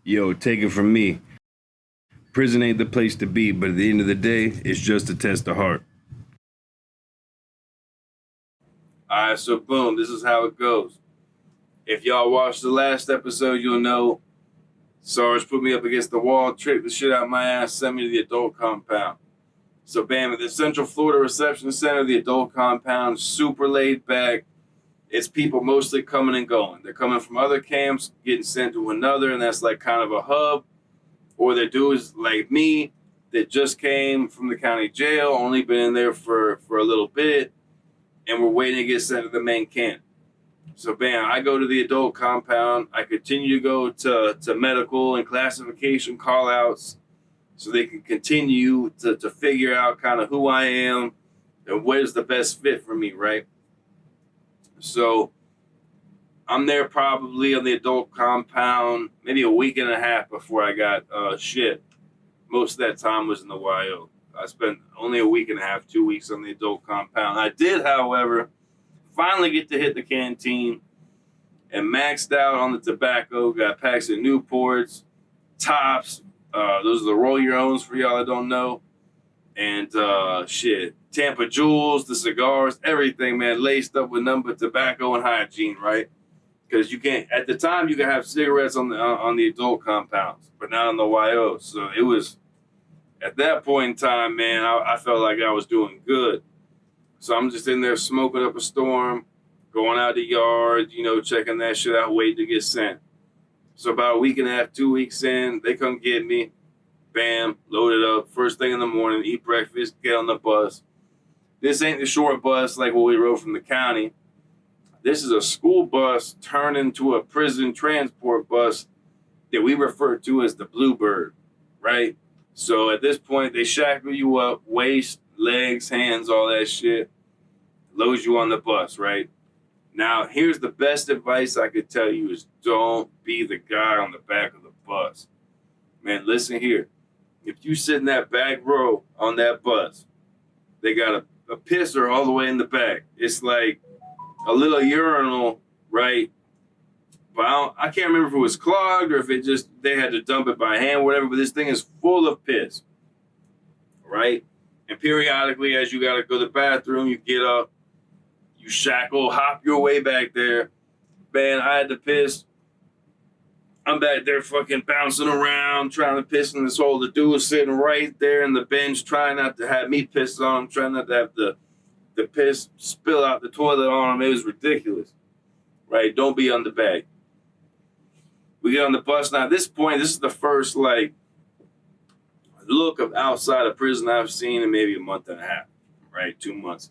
Yo, take it from me. Prison ain't the place to be, but at the end of the day, it's just a test of heart. All right, so boom, this is how it goes. If y'all watched the last episode, you'll know Sarge put me up against the wall, tricked the shit out of my ass, sent me to the adult compound. So bam, at the Central Florida Reception Center, the adult compound, super laid back. It's people mostly coming and going. They're coming from other camps, getting sent to another, and that's like kind of a hub. Or they're dudes like me that just came from the county jail, only been in there for a little bit, and we're waiting to get sent to the main camp. So bam, I go to the adult compound. I continue to go to medical and classification call-outs so they can continue to figure out kind of who I am and what is the best fit for me, right? So I'm there probably on the adult compound maybe a week and a half before I got shit. Most of that time was in the YO. I spent only a week and a half, 2 weeks on the adult compound. I did, however, finally get to hit the canteen and maxed out on the tobacco. Got packs of Newports, Tops. Those are the roll your owns for y'all that don't know. And shit, Tampa Jewels, the cigars, everything, man, laced up with nothing but tobacco and hygiene, right? Because you can't, at the time, you could have cigarettes on the adult compounds, but not on the YO. So it was, at that point in time, man, I felt like I was doing good. So I'm just in there smoking up a storm, going out the yard, checking that shit out, waiting to get sent. So about a week and a half, 2 weeks in, they come get me. Bam, load it up. First thing in the morning, eat breakfast, get on the bus. This ain't the short bus like what we rode from the county. This is a school bus turned into a prison transport bus that we refer to as the Bluebird, right? So at this point, they shackle you up, waist, legs, hands, all that shit, load you on the bus, right? Now, here's the best advice I could tell you is don't be the guy on the back of the bus. Man, listen here. If you sit in that back row on that bus, they got a pisser all the way in the back. It's like a little urinal, right? But I can't remember if it was clogged or if it just, they had to dump it by hand, whatever, but this thing is full of piss, right? And periodically, as you got to go to the bathroom, you get up, you shackle, hop your way back there. Man, I had to piss. I'm back there fucking bouncing around, trying to piss in this hole. The dude was sitting right there in the bench, trying not to have me piss on him, trying not to have the piss spill out the toilet on him. It was ridiculous, right? Don't be on the bag. We get on the bus. Now, at this point, this is the first, look of outside of prison I've seen in maybe a month and a half, right? 2 months.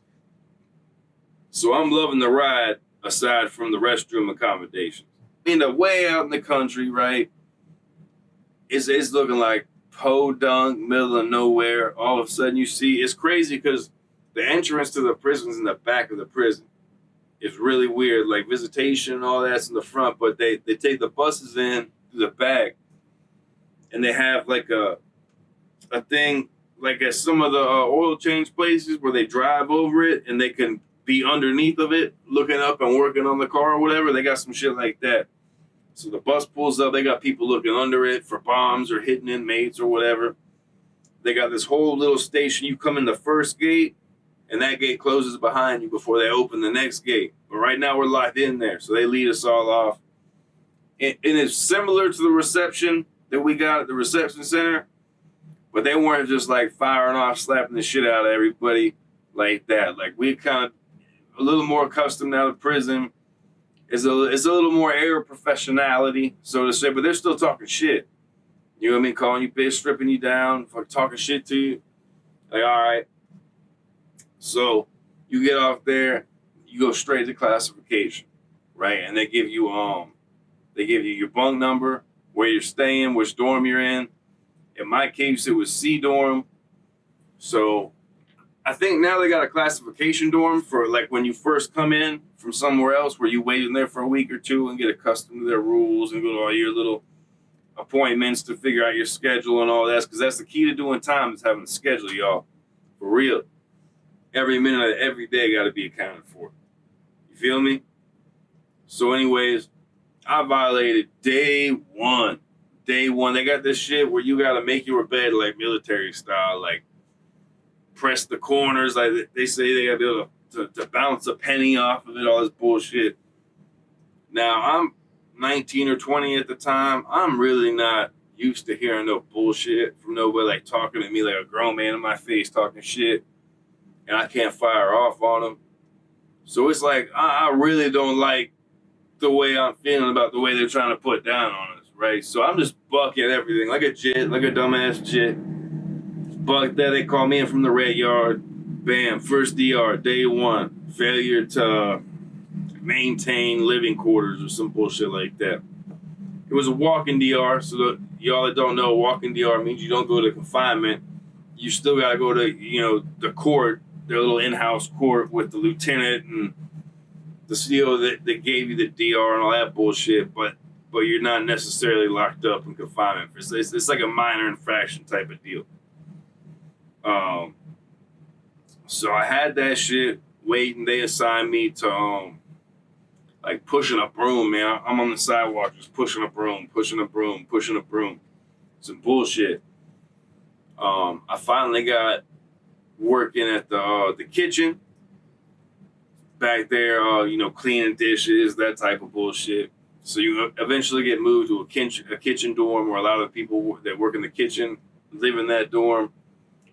So I'm loving the ride aside from the restroom accommodations. In the way out in the country, right? It's looking like podunk, middle of nowhere. All of a sudden you see, it's crazy because the entrance to the prison's in the back of the prison. It's really weird, like visitation and all that's in the front, but they take the buses in through the back, and they have like a thing, like at some of the oil change places where they drive over it and they can be underneath of it, looking up and working on the car or whatever. They got some shit like that. So the bus pulls up, they got people looking under it for bombs or hidden inmates or whatever. They got this whole little station. You come in the first gate, and that gate closes behind you before they open the next gate. But right now we're locked in there, so they lead us all off. And it's similar to the reception that we got at the reception center, but they weren't just like firing off, slapping the shit out of everybody like that. Like we kind of a little more accustomed now to prison. It's a little more air of professionality, so to say, but they're still talking shit. You know what I mean? Calling you bitch, stripping you down, talking shit to you. Like, all right. So you get off there, you go straight to classification, right? And they give you your bunk number, where you're staying, which dorm you're in. In my case, it was C dorm. So I think now they got a classification dorm for like when you first come in from somewhere else where you wait in there for a week or two and get accustomed to their rules and go to all your little appointments to figure out your schedule and all that. Because that's the key to doing time is having a schedule, y'all. For real. Every minute of every day got to be accounted for. You feel me? So anyways, I violated day one. day one. They got this shit where you gotta make your bed like military style, like press the corners, like they say they gotta be able to bounce a penny off of it, all this bullshit. Now, I'm 19 or 20 at the time. I'm really not used to hearing no bullshit from nobody, like talking to me like a grown man in my face talking shit, and I can't fire off on them. So it's like, I really don't like the way I'm feeling about the way they're trying to put down on us, right? So I'm just bucking everything like a jit, like a dumbass jit. Buck that, they call me in from the red yard. Bam, first DR, day one. Failure to maintain living quarters or some bullshit like that. It was a walk-in DR, so y'all that don't know, walk-in DR means you don't go to confinement. You still gotta go to, the court, their little in-house court with the lieutenant and the CO that gave you the DR and all that bullshit, but you're not necessarily locked up in confinement. It's like a minor infraction type of deal. So I had that shit waiting. They assigned me to like pushing a broom, man. I'm on the sidewalk just pushing a broom. Some bullshit. I finally got working at the kitchen back there, cleaning dishes, that type of bullshit. So you eventually get moved to a kitchen dorm where a lot of people that work in the kitchen live in that dorm,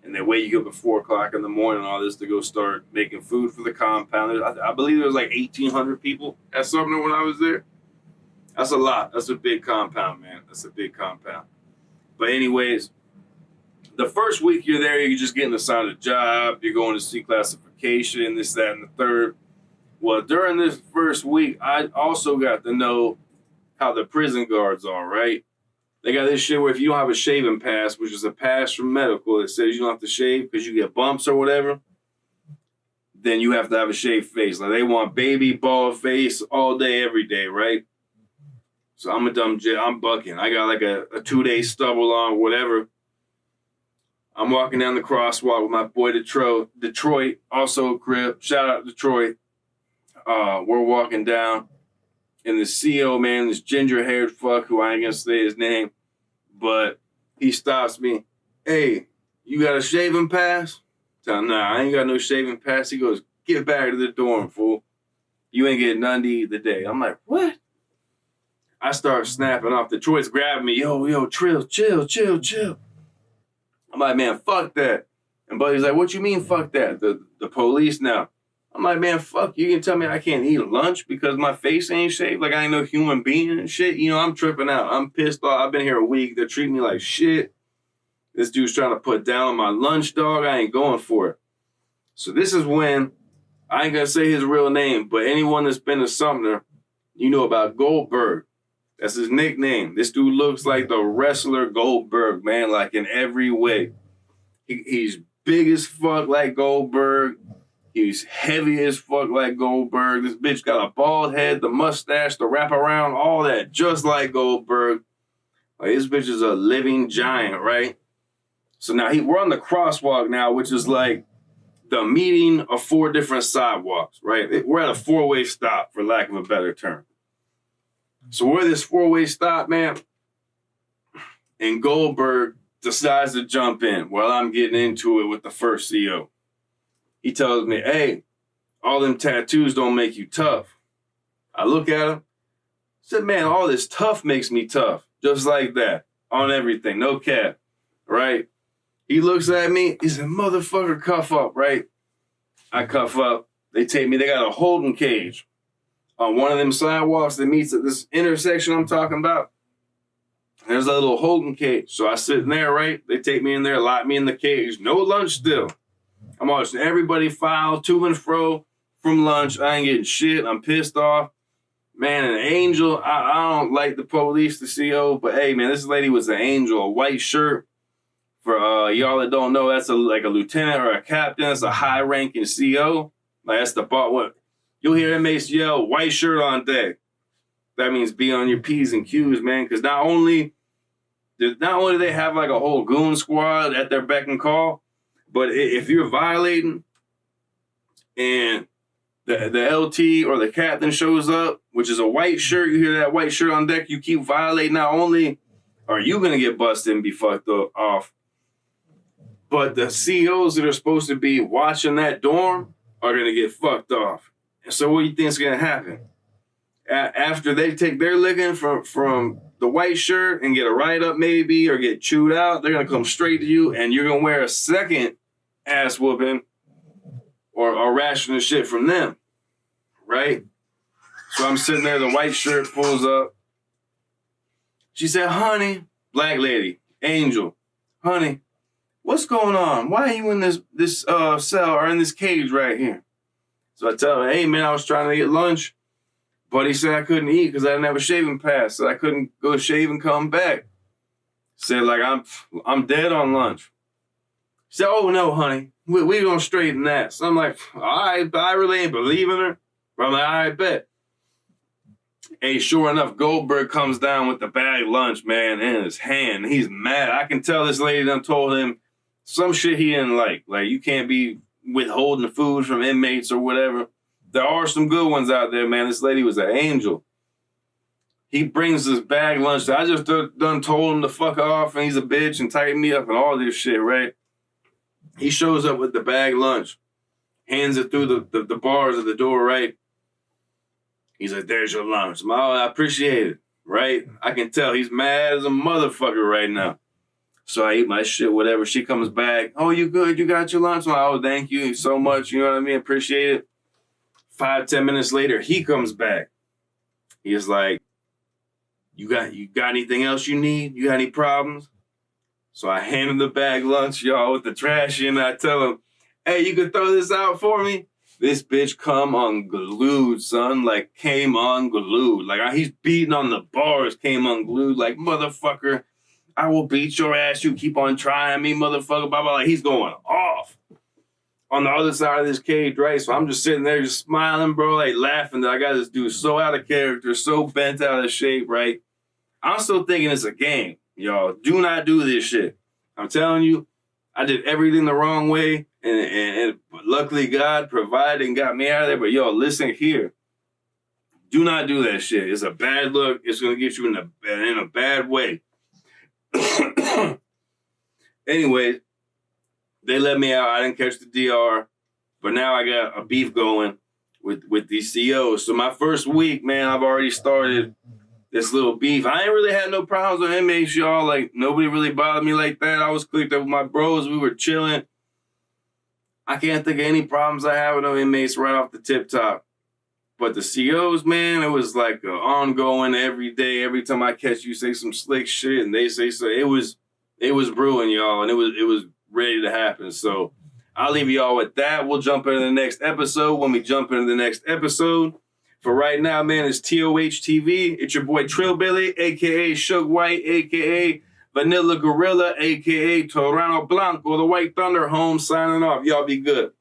and they wake you up at 4 o'clock in the morning, all this, to go start making food for the compound. I believe there was like 1,800 people at Sumter when I was there. That's a lot. That's a big compound, man. That's a big compound. But anyways, the first week you're there, you're just getting assigned a job. You're going to see classification, this, that, and the third. Well, during this first week, I also got to know how the prison guards are, right? They got this shit where if you don't have a shaving pass, which is a pass from medical that says you don't have to shave because you get bumps or whatever, then you have to have a shaved face. Like, they want baby bald face all day, every day, right? So I'm a dumb jit. I'm bucking. I got like a 2-day stubble on, whatever. I'm walking down the crosswalk with my boy Detroit, also a Crip. Shout out Detroit. We're walking down, and the CO, man, this ginger-haired fuck, who I ain't gonna say his name, but he stops me. Hey, you got a shaving pass? Tell him, nah, I ain't got no shaving pass. He goes, get back to the dorm, fool. You ain't getting none to eat today. I'm like, what? I start snapping off. Detroit's grabbing me. Yo, Trill, chill. I'm like, man, fuck that. And Buddy's like, what you mean, fuck that? The police now. I'm like, man, fuck you. You can tell me I can't eat lunch because my face ain't shaved? Like I ain't no human being and shit? I'm tripping out. I'm pissed off. I've been here a week. They're treating me like shit. This dude's trying to put down on my lunch, dog. I ain't going for it. So this is when, I ain't gonna say his real name, but anyone that's been to Sumter, you know about Goldberg. That's his nickname. This dude looks like the wrestler Goldberg, man, like in every way. He's big as fuck like Goldberg. He's heavy as fuck like Goldberg. This bitch got a bald head, the mustache, the wraparound, all that, just like Goldberg. Like, this bitch is a living giant, right? So now we're on the crosswalk now, which is like the meeting of 4 different sidewalks, right? We're at a 4-way stop, for lack of a better term. So we're at this 4-way stop, man, and Goldberg decides to jump in while I'm getting into it with the first CO. He tells me, hey, all them tattoos don't make you tough. I look at him, said, man, all this tough makes me tough. Just like that, on everything, no cap, right? He looks at me, he said, motherfucker, cuff up, right? I cuff up. They take me, they got a holding cage on one of them sidewalks that meets at this intersection I'm talking about. There's a little holding cage. So I sit in there, right? They take me in there, lock me in the cage. No lunch still. I'm watching everybody file to and fro from lunch. I ain't getting shit. I'm pissed off. Man, an angel. I don't like the police, the CO, but hey, man, this lady was an angel. A white shirt. For y'all that don't know, that's like a lieutenant or a captain. That's a high-ranking CO. Like, that's the part. What you'll hear inmates yell, white shirt on deck. That means be on your P's and Q's, man. Because not only do they have like a whole goon squad at their beck and call, but if you're violating and the LT or the captain shows up, which is a white shirt, you hear that white shirt on deck, you keep violating. Not only or you gonna get busted and be fucked off. But the COs that are supposed to be watching that dorm are gonna get fucked off. And so what do you think is gonna happen? After they take their licking from the white shirt and get a write-up maybe or get chewed out, they're gonna come straight to you and you're gonna wear a second ass whooping or rationing shit from them, right? So I'm sitting there, the white shirt pulls up. She said, honey, black lady, Angel, honey, what's going on? Why are you in this cell or in this cage right here? So I tell her, hey man, I was trying to get lunch, but he said I couldn't eat because I didn't have a shaving pass, so I couldn't go shave and come back. Said like I'm dead on lunch. She said, oh no, honey, we gonna straighten that. So I'm like, all right, but I really ain't believing her. But I'm like, all right, bet. Hey, sure enough, Goldberg comes down with the bag lunch, man, in his hand. He's mad. I can tell this lady done told him some shit he didn't like. Like, you can't be withholding food from inmates or whatever. There are some good ones out there, man. This lady was an angel. He brings this bag lunch. I just done told him to fuck off and he's a bitch and tighten me up and all this shit, right? He shows up with the bag lunch, hands it through the bars of the door, right? He's like, there's your lunch. Oh, I appreciate it, right? I can tell he's mad as a motherfucker right now. So I eat my shit, whatever. She comes back. Oh, you good? You got your lunch? I'm like, oh, thank you so much. You know what I mean? Appreciate it. 5-10 minutes later, he comes back. He's like, you got anything else you need? You got any problems? So I hand him the bag lunch, y'all, with the trash in. I tell him, hey, you could throw this out for me? This bitch come unglued, son. Like, came unglued. Like, he's beating on the bars, came unglued. Like, motherfucker, I will beat your ass. You keep on trying me, motherfucker. Blah, blah. Like, he's going off on the other side of this cage, right? So I'm just sitting there just smiling, bro, like laughing that I got this dude so out of character, so bent out of shape, right? I'm still thinking it's a game, y'all. Do not do this shit. I'm telling you, I did everything the wrong way. And luckily God provided and got me out of there. But yo, listen here. Do not do that shit. It's a bad look. It's going to get you in a bad way. Anyway, they let me out. I didn't catch the DR. But now I got a beef going with these COs. So my first week, man, I've already started this little beef. I ain't really had no problems with inmates, y'all. Like, nobody really bothered me like that. I was clicked up with my bros. We were chilling. I can't think of any problems I have with no inmates right off the tip top. But the COs, man, it was like ongoing every day. Every time I catch you, say some slick shit, and they say so. It was brewing, y'all, and it was ready to happen. So I'll leave y'all with that. We'll jump into the next episode when we jump into the next episode. For right now, man, it's TOH TV. It's your boy Trillbilly, a.k.a. Suge White, a.k.a. Vanilla Gorilla, a.k.a. Torano Blanco, the White Thunder, home signing off. Y'all be good.